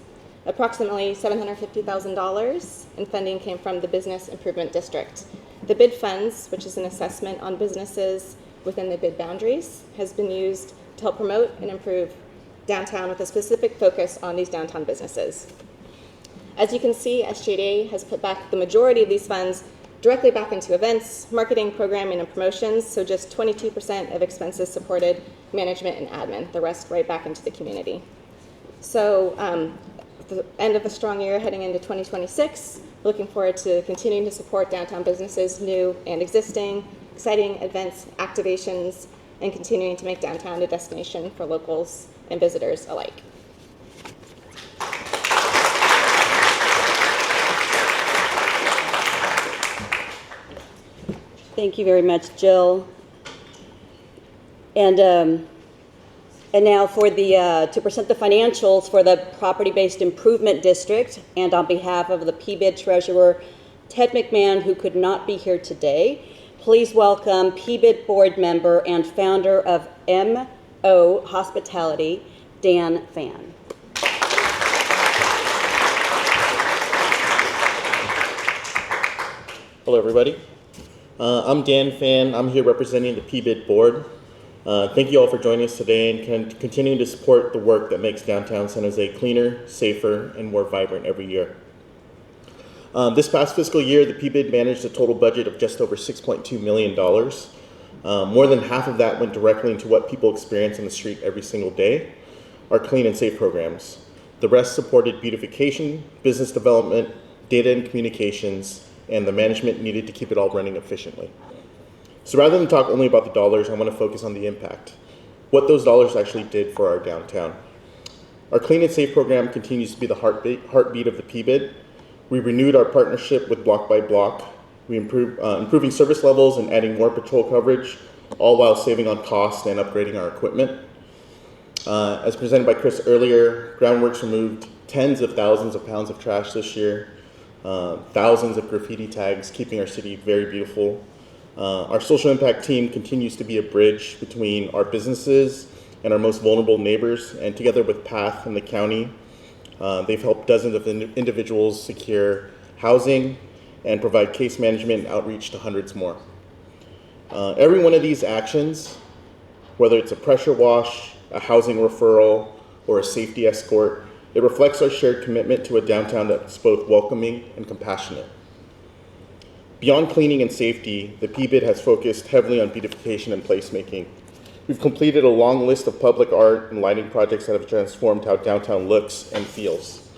Approximately $750,000 in funding came from the Business Improvement District. The BID funds, which is an assessment on businesses within the BID boundaries, has been used to help promote and improve downtown with a specific focus on these downtown businesses. As you can see, SJDA has put back the majority of these funds directly back into events, marketing, programming, and promotions, so just 22% of expenses supported management and admin, the rest right back into the community. So the end of a strong year heading into 2026, looking forward to continuing to support downtown businesses, new and existing, exciting events, activations, and continuing to make downtown a destination for locals and visitors alike. Thank you very much, Jill. And now for the to present the financials for the Property-Based Improvement District, and on behalf of the PBID Treasurer, Ted McMahon, who could not be here today, please welcome PBID Board Member and founder of MO Hospitality, Dan Phan. Hello, everybody. I'm Dan Phan. I'm here representing the PBID board. Thank you all for joining us today and continuing to support the work that makes downtown San Jose cleaner, safer, and more vibrant every year. This past fiscal year, the PBID managed a total budget of just over $6.2 million. More than half of that went directly into what people experience on the street every single day, our clean and safe programs. The rest supported beautification, business development, data and communications, and the management needed to keep it all running efficiently. So rather than talk only about the dollars, I want to focus on the impact, what those dollars actually did for our downtown. Our Clean and Safe program continues to be the heartbeat of the PBID. We renewed our partnership with Block by Block. We improving service levels and adding more patrol coverage, all while saving on cost and upgrading our equipment. As presented by Chris earlier, Groundworks removed tens of thousands of pounds of trash this year, thousands of graffiti tags, keeping our city very beautiful. Our social impact team continues to be a bridge between our businesses and our most vulnerable neighbors, and together with PATH and the county, they've helped dozens of individuals secure housing and provide case management and outreach to hundreds more. Every one of these actions, whether it's a pressure wash, a housing referral, or a safety escort, it reflects our shared commitment to a downtown that's both welcoming and compassionate. Beyond cleaning and safety, the PBID has focused heavily on beautification and placemaking. We've completed a long list of public art and lighting projects that have transformed how downtown looks and feels.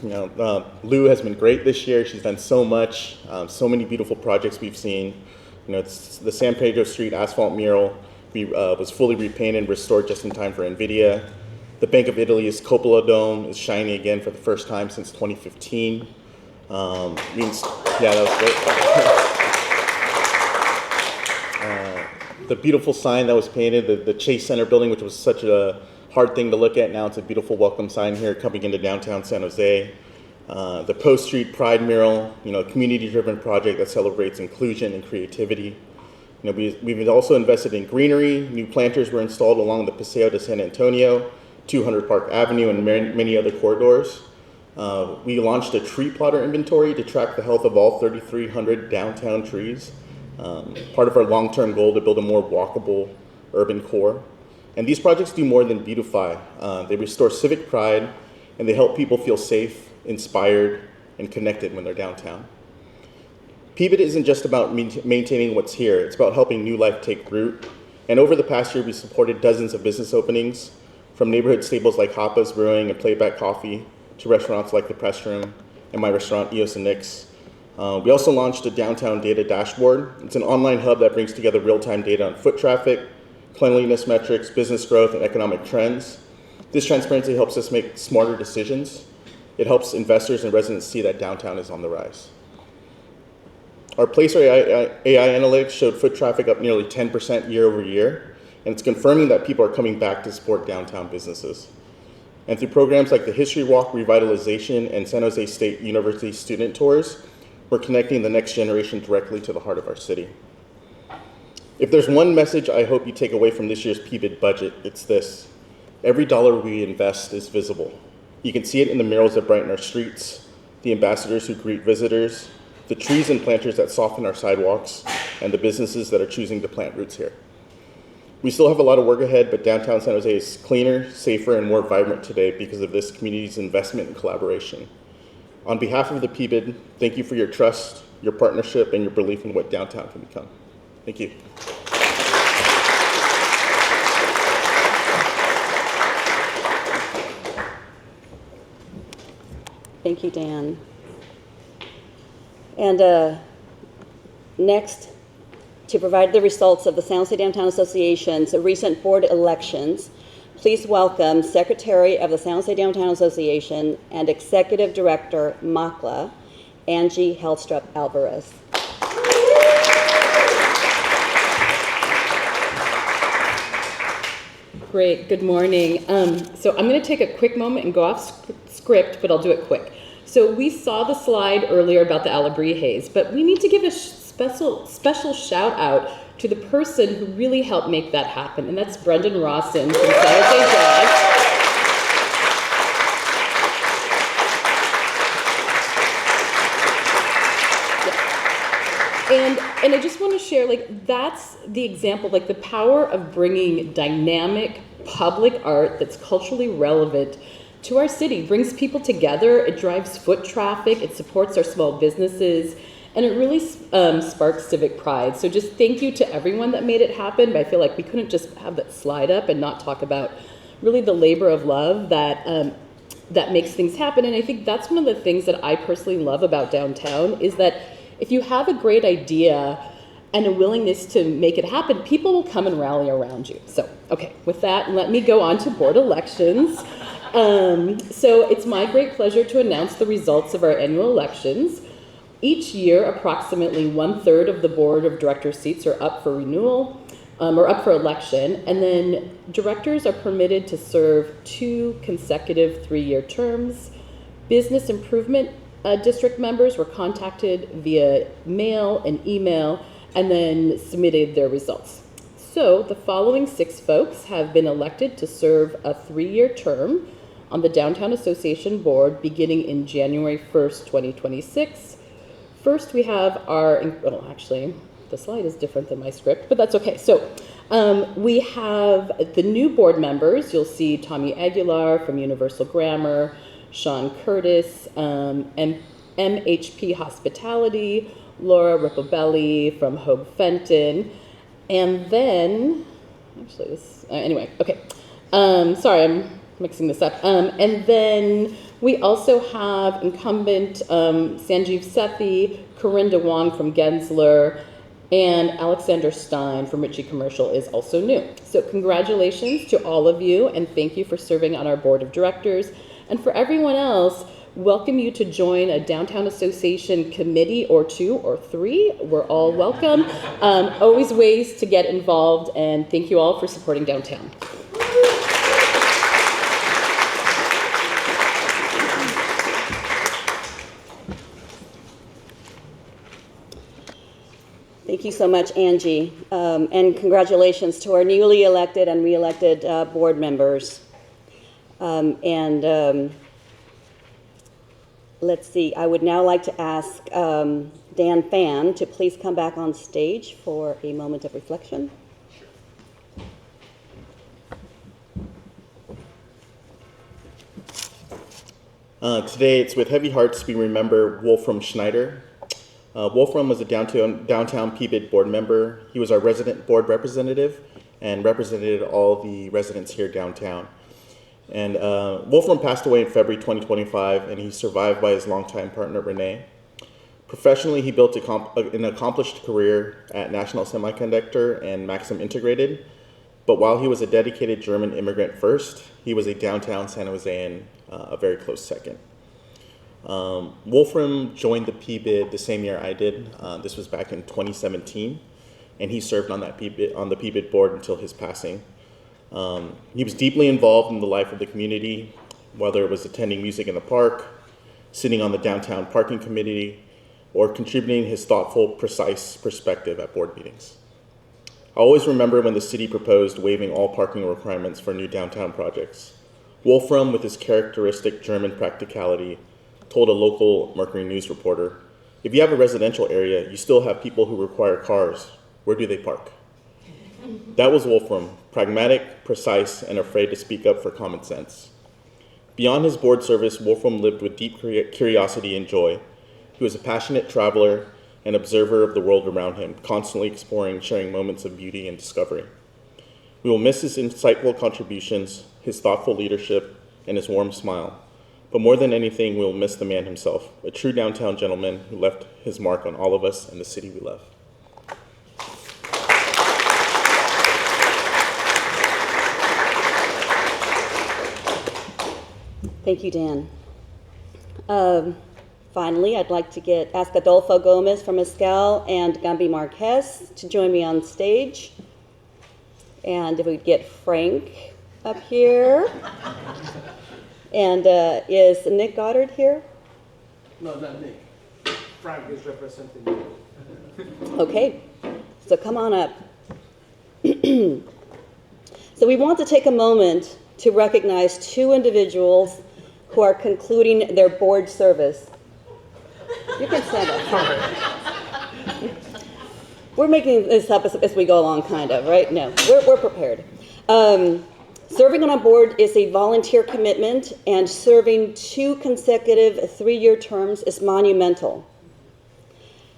Lou has been great this year. She's done so much, so many beautiful projects we've seen. It's the San Pedro Street asphalt mural was fully repainted and restored just in time for NVIDIA. The Bank of Italy's Coppola Dome is shining again for the first time since 2015. That was great. The beautiful sign that was painted, the Chase Center building, which was such a hard thing to look at, now it's a beautiful welcome sign here coming into downtown San Jose. The Post Street Pride mural, a community-driven project that celebrates inclusion and creativity. We've also invested in greenery. New planters were installed along the Paseo de San Antonio, 200 Park Avenue, and many other corridors. We launched a tree plotter inventory to track the health of all 3,300 downtown trees, part of our long-term goal to build a more walkable urban core. And these projects do more than beautify. They restore civic pride, and they help people feel safe, inspired, and connected when they're downtown. PBID isn't just about maintaining what's here, it's about helping new life take root. And over the past year, we supported dozens of business openings, from neighborhood staples like Hoppa's Brewing and Playback Coffee, to restaurants like The Press Room and my restaurant, Eos and Nick's. We also launched a downtown data dashboard. It's an online hub that brings together real-time data on foot traffic, cleanliness metrics, business growth, and economic trends. This transparency helps us make smarter decisions. It helps investors and residents see that downtown is on the rise. Our Placer AI analytics showed foot traffic up nearly 10% year over year, and it's confirming that people are coming back to support downtown businesses. And through programs like the History Walk Revitalization and San Jose State University student tours, we're connecting the next generation directly to the heart of our city. If there's one message I hope you take away from this year's PBID budget, it's this: every dollar we invest is visible. You can see it in the murals that brighten our streets, the ambassadors who greet visitors, the trees and planters that soften our sidewalks, and the businesses that are choosing to plant roots here. We still have a lot of work ahead, but downtown San Jose is cleaner, safer, and more vibrant today because of this community's investment and collaboration. On behalf of the PBID, thank you for your trust, your partnership, and your belief in what downtown can become. Thank you. Thank you, Dan. And next, to provide the results of the San Jose Downtown Association's recent board elections, please welcome Secretary of the San Jose Downtown Association and Executive Director, MACLA, Angie Helstrup Alvarez. Great, good morning. So I'm going to take a quick moment and go off script, but I'll do it quick. So we saw the slide earlier about the Alabri Haze, but we need to give a special shout out to the person who really helped make that happen, and that's Brendan Rawson from San Jose Jazz. And I just want to share, like, that's the example, like the power of bringing dynamic public art that's culturally relevant to our city, brings people together, it drives foot traffic, it supports our small businesses, and it really sparks civic pride. So just thank you to everyone that made it happen, but I feel like we couldn't just have that slide up and not talk about really the labor of love that that makes things happen. And I think that's one of the things that I personally love about downtown is that if you have a great idea and a willingness to make it happen, people will come and rally around you. So, okay, with that, let me go on to board elections. So it's my great pleasure to announce the results of our annual elections. Each year, approximately 1/3 of the board of director seats are up for renewal or up for election, and then directors are permitted to serve 2 consecutive 3-year terms. Business improvement district members were contacted via mail and email and then submitted their results. So the following 6 folks have been elected to serve a 3-year term on the Downtown Association Board beginning in January 1st, 2026. First, we have our, well, actually, the slide is different than my script, but that's okay. So we have the new board members. You'll see Tommy Aguilar from Universal Grammar, Sean Curtis, MHP Hospitality, Laura Ripobelli from Hogue Fenton, and then, actually this, anyway, okay. Sorry, I'm mixing this up. And then we also have incumbent Sanjeev Sethi, Corinda Wong from Gensler, and Alexander Stein from Ritchie Commercial is also new. So congratulations to all of you, and thank you for serving on our board of directors. And for everyone else, welcome you to join a Downtown Association committee or 2 or 3. We're all welcome. Always ways to get involved, and thank you all for supporting downtown. Thank you so much, Angie, and congratulations to our newly elected and re-elected board members. Let's see, I would now like to ask Dan Phan to please come back on stage for a moment of reflection. Today, it's with heavy hearts we remember Wolfram Schneider. Wolfram was a downtown PBID board member. He was our resident board representative and represented all the residents here downtown. And Wolfram passed away in February 2025, and he's survived by his longtime partner, Renee. Professionally, he built an accomplished career at National Semiconductor and Maxim Integrated. But while he was a dedicated German immigrant first, he was a downtown San Josean, a very close second. Wolfram joined the PBID the same year I did. This was back in 2017, and he served on the PBID board until his passing. He was deeply involved in the life of the community, whether it was attending music in the park, sitting on the downtown parking committee, or contributing his thoughtful, precise perspective at board meetings. I always remember when the city proposed waiving all parking requirements for new downtown projects. Wolfram, with his characteristic German practicality, told a local Mercury News reporter, "If you have a residential area, you still have people who require cars. Where do they park?" That was Wolfram, pragmatic, precise, and afraid to speak up for common sense. Beyond his board service, Wolfram lived with deep curiosity and joy. He was a passionate traveler and observer of the world around him, constantly exploring, sharing moments of beauty and discovery. We will miss his insightful contributions, his thoughtful leadership, and his warm smile. But more than anything, we will miss the man himself, a true downtown gentleman who left his mark on all of us and the city we love. Thank you, Dan. Finally, I'd like to ask Adolfo Gomez from Mescal and Gambi Marquez to join me on stage. And if we get Frank up here. And is Nick Goddard here? No, not Nick. Frank is representing me. Okay, so come on up. So we want to take a moment to recognize two individuals who are concluding their board service. You can stand up. We're making this up as we go along, kind of, right? No, we're prepared. Serving on a board is a volunteer commitment, and serving 2 consecutive 3-year terms is monumental.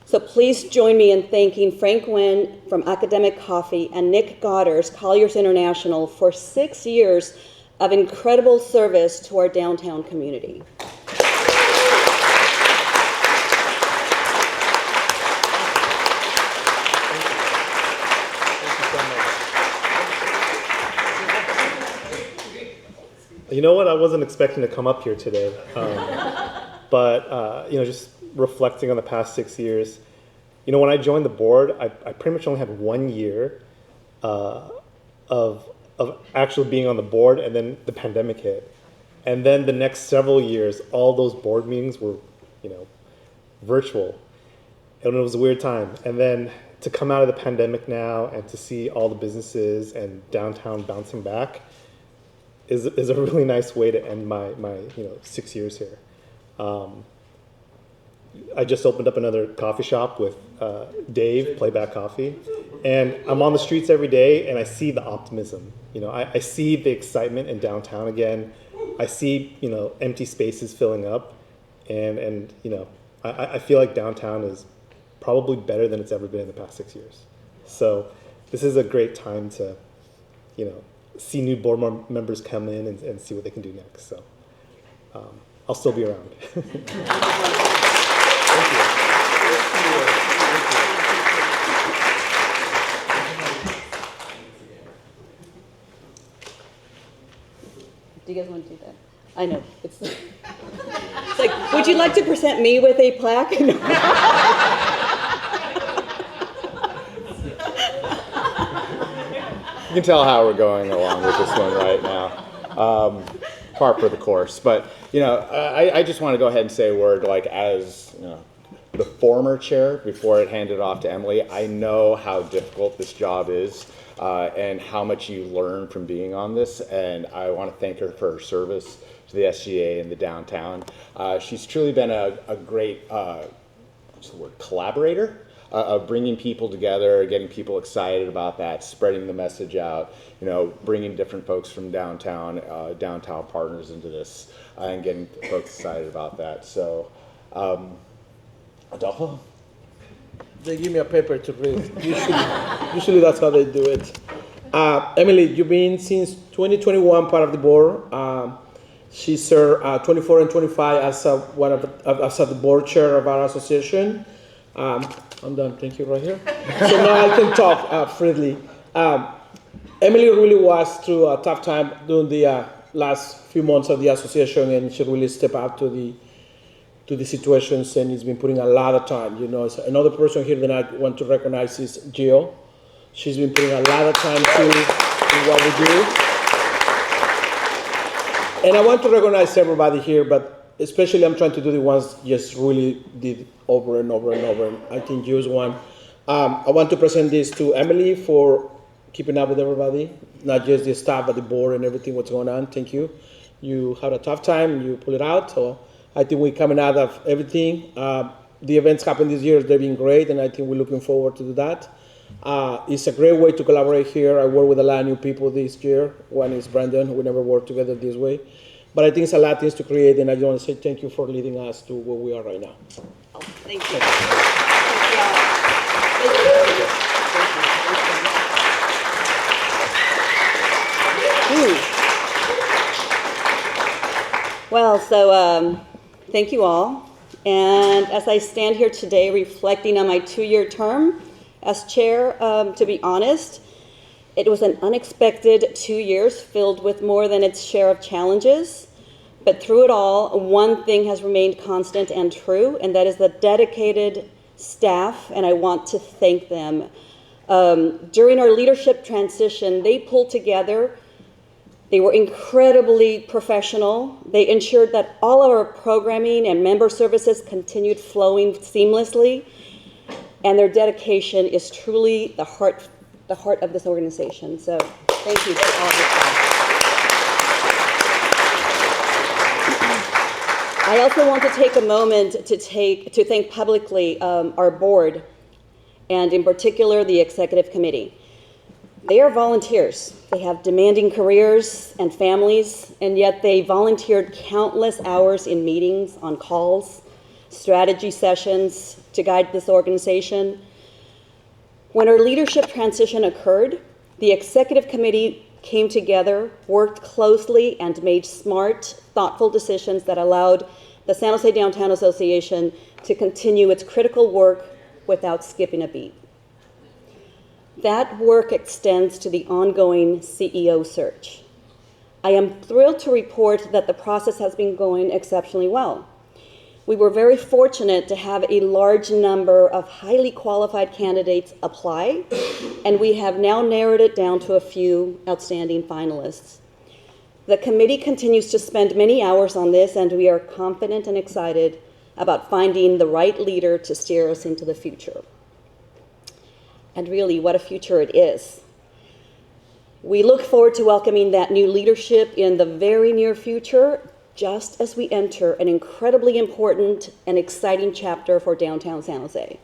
So please join me in thanking Frank Nguyen from Academic Coffee and Nick Goddard, Colliers International, for 6 years of incredible service to our downtown community. You know what? I wasn't expecting to come up here today, but just reflecting on the past 6 years. When I joined the board, I pretty much only had 1 year of actually being on the board, and then the pandemic hit, and then the next several years, all those board meetings were, virtual, and it was a weird time. And then to come out of the pandemic now and to see all the businesses and downtown bouncing back is a really nice way to end my 6 years here. I just opened up another coffee shop with Dave, Playback Coffee, and I'm on the streets every day, and I see the optimism. I see the excitement in downtown again. I see empty spaces filling up, and I feel like downtown is probably better than it's ever been in the past 6 years. So this is a great time to see new board members come in and see what they can do next. So I'll still be around. Thank you. Do you guys want to do that? I know. It's like, would you like to present me with a plaque? You can tell how we're going along with this one right now. Par for the course. But, I just want to go ahead and say a word, as the former chair before it handed off to Emily. I know how difficult this job is and how much you learn from being on this, and I want to thank her for her service to the SGA and the downtown. She's truly been a great what's the word, collaborator of bringing people together, getting people excited about that, spreading the message out, bringing different folks from downtown, downtown partners into this, and getting folks excited about that. So, Adolfo? They give me a paper to read. Usually that's how they do it. Emily, you've been since 2021 part of the board. She served 24 and 25 as the board chair of our association. I'm done. Thank you right here. So now I can talk freely. Emily really was through a tough time during the last few months of the association, and she really stepped up to the situations, and he's been putting a lot of time. So another person here that I want to recognize is Jill. She's been putting a lot of time too in what we do. And I want to recognize everybody here, but especially I'm trying to do the ones just really did over and over and over. And I think Jill's one. I want to present this to Emily for keeping up with everybody, not just the staff, but the board and everything, what's going on. Thank you. You had a tough time, you pull it out. So I think we're coming out of everything. The events happened this year, they've been great, and I think we're looking forward to do that. It's a great way to collaborate here. I work with a lot of new people this year. One is Brandon, we never worked together this way. But I think it's a lot of things to create, and I just want to say thank you for leading us to where we are right now. Thank you. Well, so thank you all. And as I stand here today reflecting on my 2-year term as chair, to be honest, it was an unexpected 2 years filled with more than its share of challenges. But through it all, one thing has remained constant and true, and that is the dedicated staff, and I want to thank them. During our leadership transition, they pulled together. They were incredibly professional. They ensured that all of our programming and member services continued flowing seamlessly, and their dedication is truly the heart of this organization. So thank you to all of the staff. I also want to take a moment to thank publicly our board, and in particular the executive committee. They are volunteers. They have demanding careers and families, and yet they volunteered countless hours in meetings, on calls, strategy sessions to guide this organization. When our leadership transition occurred, the executive committee came together, worked closely, and made smart, thoughtful decisions that allowed the San Jose Downtown Association to continue its critical work without skipping a beat. That work extends to the ongoing CEO search. I am thrilled to report that the process has been going exceptionally well. We were very fortunate to have a large number of highly qualified candidates apply, and we have now narrowed it down to a few outstanding finalists. The committee continues to spend many hours on this, and we are confident and excited about finding the right leader to steer us into the future. And really, what a future it is. We look forward to welcoming that new leadership in the very near future, just as we enter an incredibly important and exciting chapter for downtown San Jose.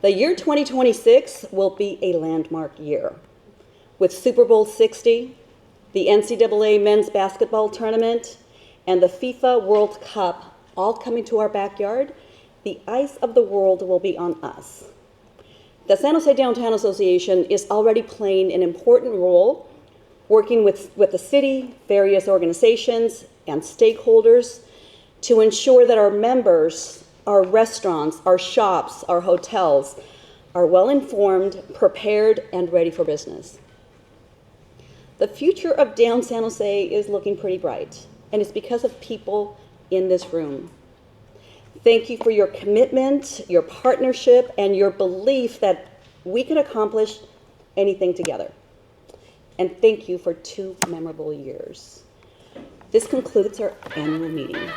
The year 2026 will be a landmark year, with Super Bowl 60, the NCAA men's basketball tournament, and the FIFA World Cup all coming to our backyard. The eyes of the world will be on us. The San Jose Downtown Association is already playing an important role, working with the city, various organizations, and stakeholders to ensure that our members, our restaurants, our shops, our hotels are well informed, prepared, and ready for business. The future of Down San Jose is looking pretty bright, and it's because of people in this room. Thank you for your commitment, your partnership, and your belief that we can accomplish anything together. And thank you for 2 memorable years. This concludes our annual meeting.